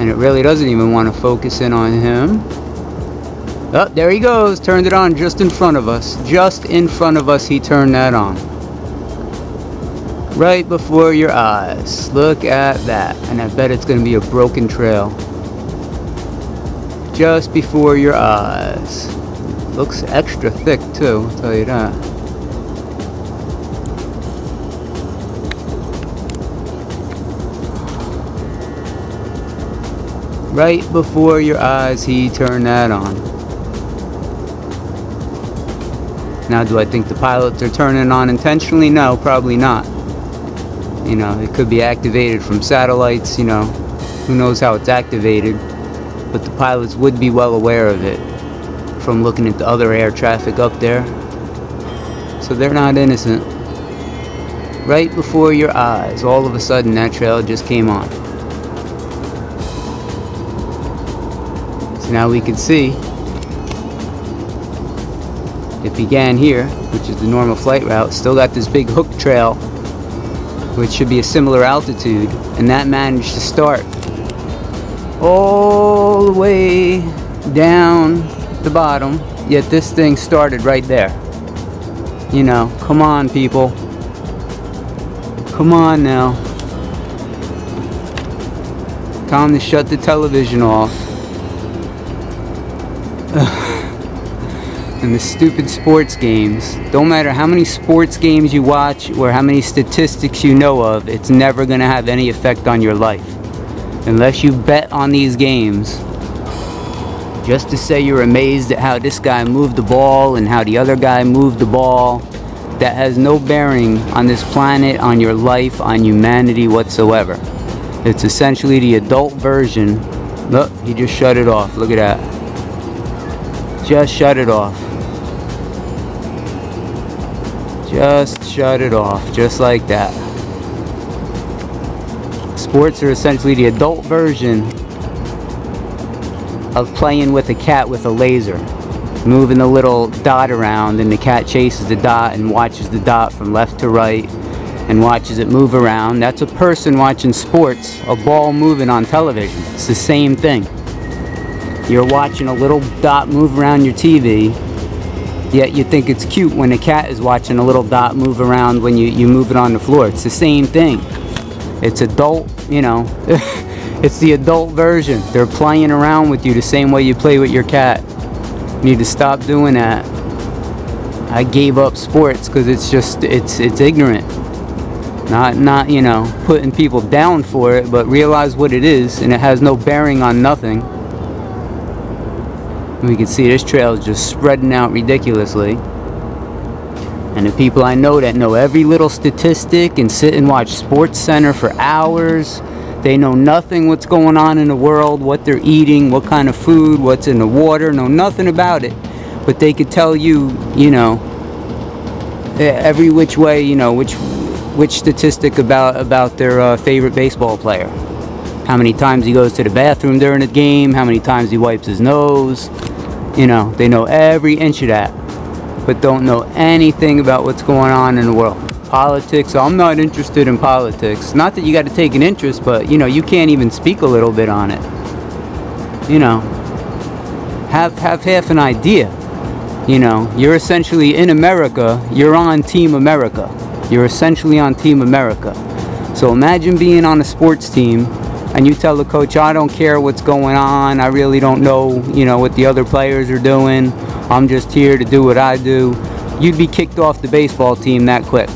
And it really doesn't even want to focus in on him. Oh, there he goes. Turned it on just in front of us. Just in front of us, he turned that on. Right before your eyes. Look at that. And I bet it's going to be a broken trail. Just before your eyes. Looks extra thick too, I'll tell you that. Right before your eyes, he turned that on. Now, do I think the pilots are turning it on intentionally? No, probably not. You know, it could be activated from satellites, you know, who knows how it's activated. But the pilots would be well aware of it from looking at the other air traffic up there. So they're not innocent. Right before your eyes, all of a sudden that trail just came on. So now we can see it began here, which is the normal flight route. Still got this big hook trail, which should be a similar altitude, and that managed to start all the way down the bottom, yet this thing started right there. You know, come on people. Come on now. Time to shut the television off. And the stupid sports games. Don't matter how many sports games you watch or how many statistics you know of, it's never going to have any effect on your life. Unless you bet on these games just to say you're amazed at how this guy moved the ball and how the other guy moved the ball. That has no bearing on this planet, on your life, on humanity whatsoever. It's essentially the adult version. Look, he just shut it off. Look at that. Just shut it off. Just shut it off, just like that. Sports are essentially the adult version of playing with a cat with a laser. Moving the little dot around, and the cat chases the dot and watches the dot from left to right and watches it move around. That's a person watching sports, a ball moving on television. It's the same thing. You're watching a little dot move around your TV, yet you think it's cute when a cat is watching a little dot move around when you move it on the floor. It's the same thing. It's adult, you know. It's the adult version. They're playing around with you the same way you play with your cat. You need to stop doing that. I gave up sports because it's just, it's ignorant. Not, you know, putting people down for it, but realize what it is, and it has no bearing on nothing. We can see this trail is just spreading out ridiculously. And the people I know that know every little statistic and sit and watch Sports Center for hours, they know nothing what's going on in the world, what they're eating, what kind of food, what's in the water, know nothing about it. But they could tell you, you know, every which way, you know, which statistic about their favorite baseball player. How many times he goes to the bathroom during a game, how many times he wipes his nose. You know, they know every inch of that, but don't know anything about what's going on in the world. Politics, I'm not interested in politics. Not that you got to take an interest, but, you know, you can't even speak a little bit on it. You know, have half an idea. You know, you're essentially in America, you're on Team America. You're essentially on Team America. So imagine being on a sports team and you tell the coach, I don't care what's going on, I really don't know, you know, what the other players are doing, I'm just here to do what I do. You'd be kicked off the baseball team that quick.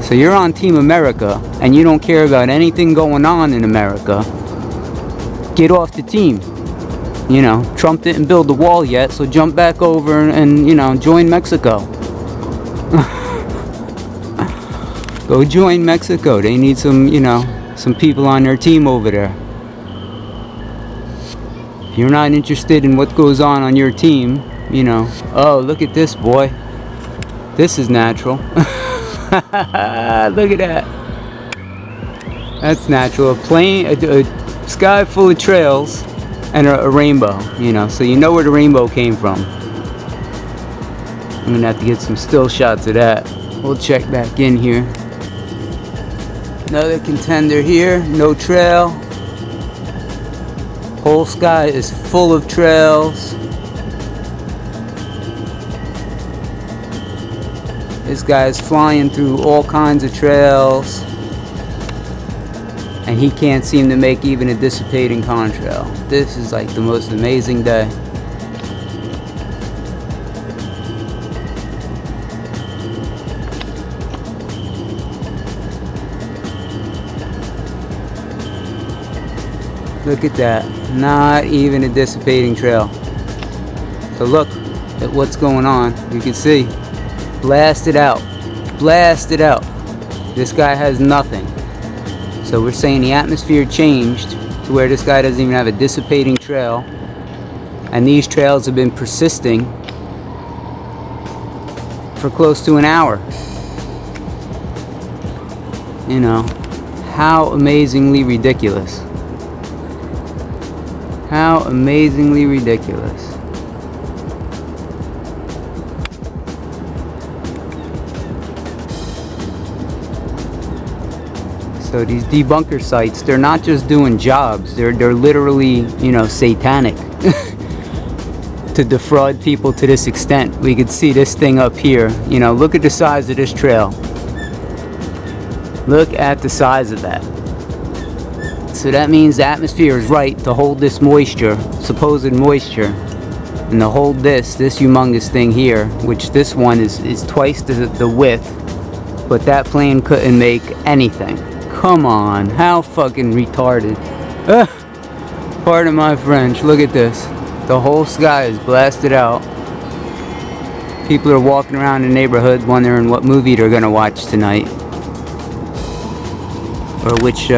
So you're on Team America and you don't care about anything going on in America. Get off the team. You know, Trump didn't build the wall yet, so jump back over and you know, join Mexico. Go join Mexico. They need some, you know, some people on their team over there. If you're not interested in what goes on your team, you know, oh, look at this, boy. This is natural. Look at that. That's natural. A plane, a sky full of trails and a rainbow, you know, so you know where the rainbow came from. I'm gonna have to get some still shots of that. We'll check back in here. Another contender here, no trail. Whole sky is full of trails. This guy is flying through all kinds of trails, and he can't seem to make even a dissipating contrail. This is like the most amazing day. Look at that, not even a dissipating trail. So look at what's going on. You can see, blasted out, blasted out. This guy has nothing. So we're saying the atmosphere changed to where this guy doesn't even have a dissipating trail. And these trails have been persisting for close to an hour. You know, how amazingly ridiculous. How amazingly ridiculous. So these debunker sites, they're not just doing jobs, they're literally, you know, satanic to defraud people to this extent. We could see this thing up here. You know, look at the size of this trail. Look at the size of that. So that means the atmosphere is right to hold this moisture, supposed moisture, and to hold this humongous thing here, which this one is twice the width, but that plane couldn't make anything. Come on, how fucking retarded. Pardon my French, look at this. The whole sky is blasted out. People are walking around the neighborhood wondering what movie they're gonna watch tonight, or which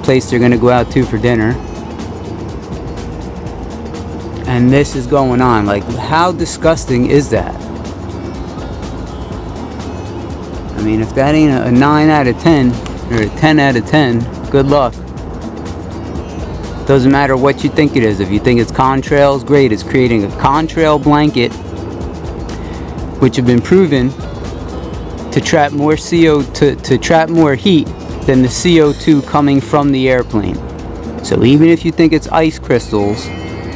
place they're gonna go out to for dinner. And this is going on. Like, how disgusting is that? I mean, if that ain't a 9 out of 10 or a 10 out of 10, good luck. Doesn't matter what you think it is. If you think it's contrails, great. It's creating a contrail blanket, which have been proven to trap more to trap more heat than the CO2 coming from the airplane. So even if you think it's ice crystals,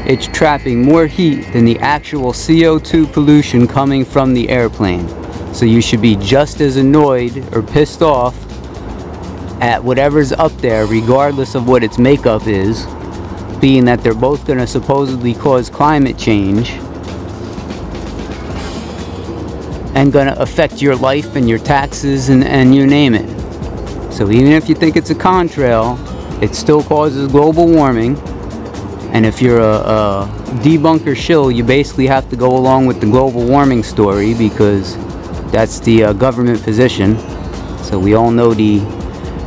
it's trapping more heat than the actual CO2 pollution coming from the airplane. So you should be just as annoyed or pissed off at whatever's up there, regardless of what its makeup is, being that they're both going to supposedly cause climate change and going to affect your life and your taxes and you name it. So even if you think it's a contrail, it still causes global warming. And if you're a debunker shill, you basically have to go along with the global warming story, because that's the government position. So we all know the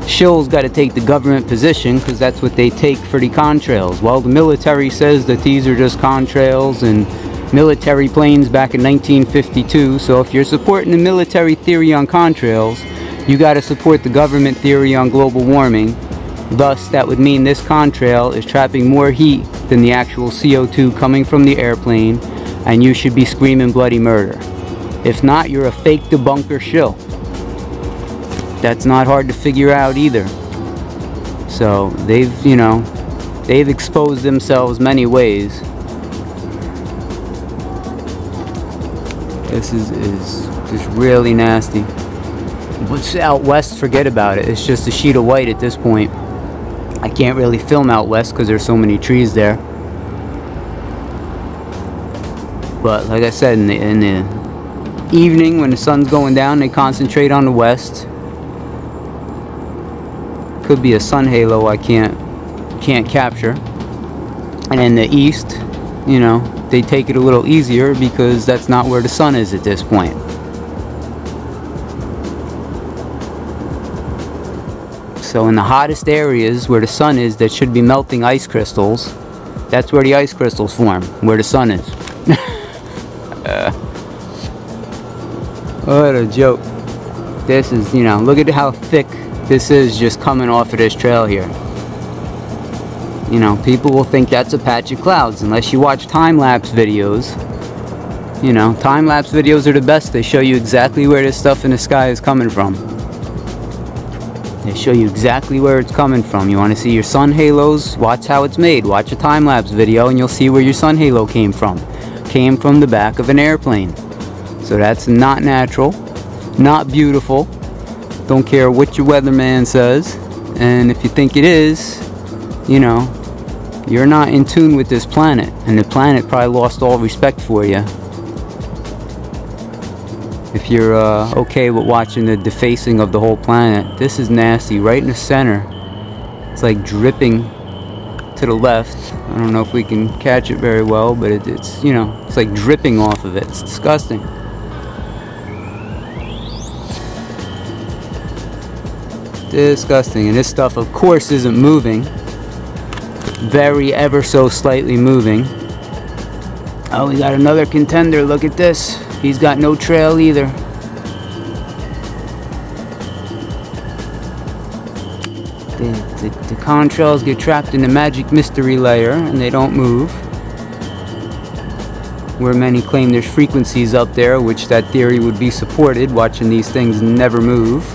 shills got to take the government position, because that's what they take for the contrails. Well, the military says that these are just contrails and military planes back in 1952. So if you're supporting the military theory on contrails, you got to support the government theory on global warming. Thus, that would mean this contrail is trapping more heat than the actual CO2 coming from the airplane, and you should be screaming bloody murder. If not, you're a fake debunker shill. That's not hard to figure out either. So they've, you know, they've exposed themselves many ways. This is just really nasty. What's out west, forget about it. It's just a sheet of white at this point. I can't really film out west because there's so many trees there. But like I said, in the evening when the sun's going down, they concentrate on the west. Could be a sun halo I can't capture. And in the east, you know, they take it a little easier because that's not where the sun is at this point. So in the hottest areas where the sun is, that should be melting ice crystals, that's where the ice crystals form, where the sun is. What a joke. This is, you know, look at how thick this is just coming off of this trail here. You know, people will think that's a patch of clouds unless you watch time-lapse videos. You know, time-lapse videos are the best. They show you exactly where this stuff in the sky is coming from. They show you exactly where it's coming from. You want to see your sun halos? Watch how it's made. Watch a time-lapse video and you'll see where your sun halo came from. Came from the back of an airplane. So that's not natural, not beautiful. Don't care what your weatherman says. And if you think it is, you know, you're not in tune with this planet. And the planet probably lost all respect for you. If you're okay with watching the defacing of the whole planet. This is nasty, right in the center. It's like dripping to the left. I don't know if we can catch it very well, but it's, you know, it's like dripping off of it. It's disgusting. Disgusting. And this stuff, of course, isn't moving. Very ever so slightly moving. Oh, we got another contender. Look at this. He's got no trail either. The contrails get trapped in the magic mystery layer and they don't move. Where many claim there's frequencies up there, which that theory would be supported, watching these things never move.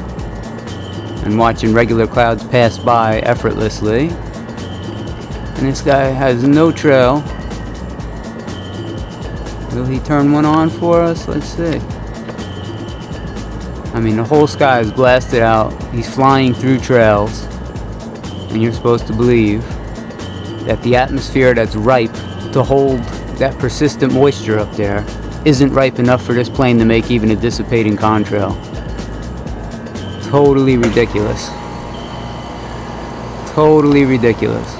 And watching regular clouds pass by effortlessly. And this guy has no trail. Will he turn one on for us? Let's see. I mean, the whole sky is blasted out. He's flying through trails. And you're supposed to believe that the atmosphere that's ripe to hold that persistent moisture up there isn't ripe enough for this plane to make even a dissipating contrail. Totally ridiculous. Totally ridiculous.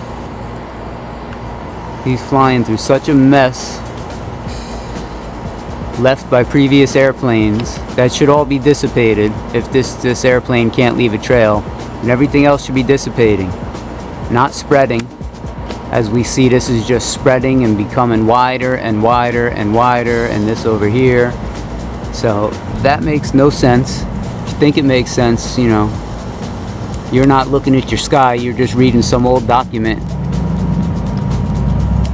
He's flying through such a mess left by previous airplanes that should all be dissipated if this airplane can't leave a trail, and everything else should be dissipating, not spreading. As we see, this is just spreading and becoming wider and wider and wider, and this over here. So that makes no sense. If you think it makes sense, you know, you're not looking at your sky, you're just reading some old document,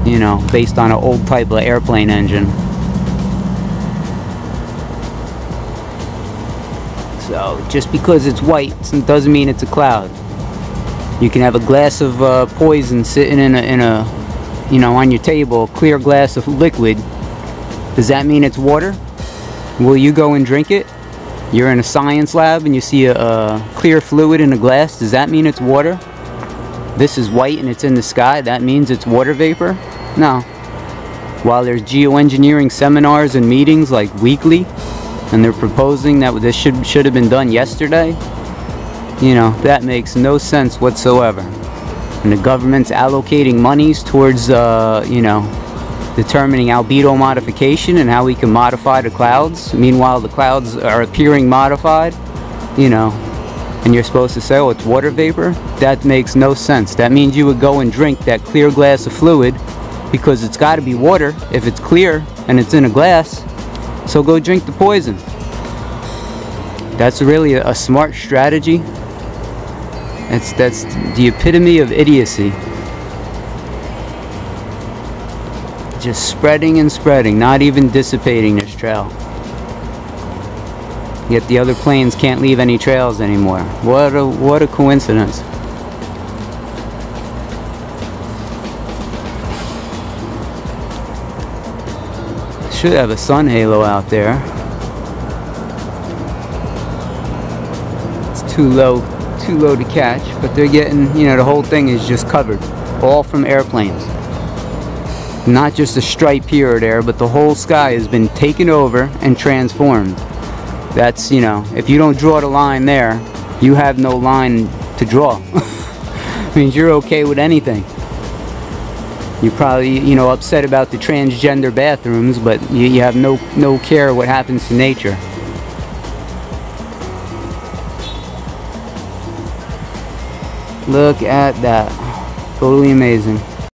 you know, based on an old type of airplane engine. So just because it's white doesn't mean it's a cloud. You can have a glass of poison sitting in a, you know, on your table, a clear glass of liquid. Does that mean it's water? Will you go and drink it? You're in a science lab and you see a clear fluid in a glass. Does that mean it's water? This is white and it's in the sky. That means it's water vapor? No. While there's geoengineering seminars and meetings like weekly, and they're proposing that this should have been done yesterday, you know, that makes no sense whatsoever. And the government's allocating monies towards, you know, determining albedo modification and how we can modify the clouds. Meanwhile, the clouds are appearing modified, you know, and you're supposed to say, oh, it's water vapor? That makes no sense. That means you would go and drink that clear glass of fluid because it's got to be water if it's clear and it's in a glass. So go drink the poison. That's really a smart strategy. That's the epitome of idiocy. Just spreading and spreading, not even dissipating this trail. Yet the other planes can't leave any trails anymore. What a coincidence. Should have a sun halo out there. It's too low to catch, but they're getting, you know, the whole thing is just covered, all from airplanes. Not just a stripe here or there, but the whole sky has been taken over and transformed. That's, you know, if you don't draw the line there, you have no line to draw. Means you're okay with anything. You're probably, you know, upset about the transgender bathrooms, but you have no care what happens to nature. Look at that. Totally amazing.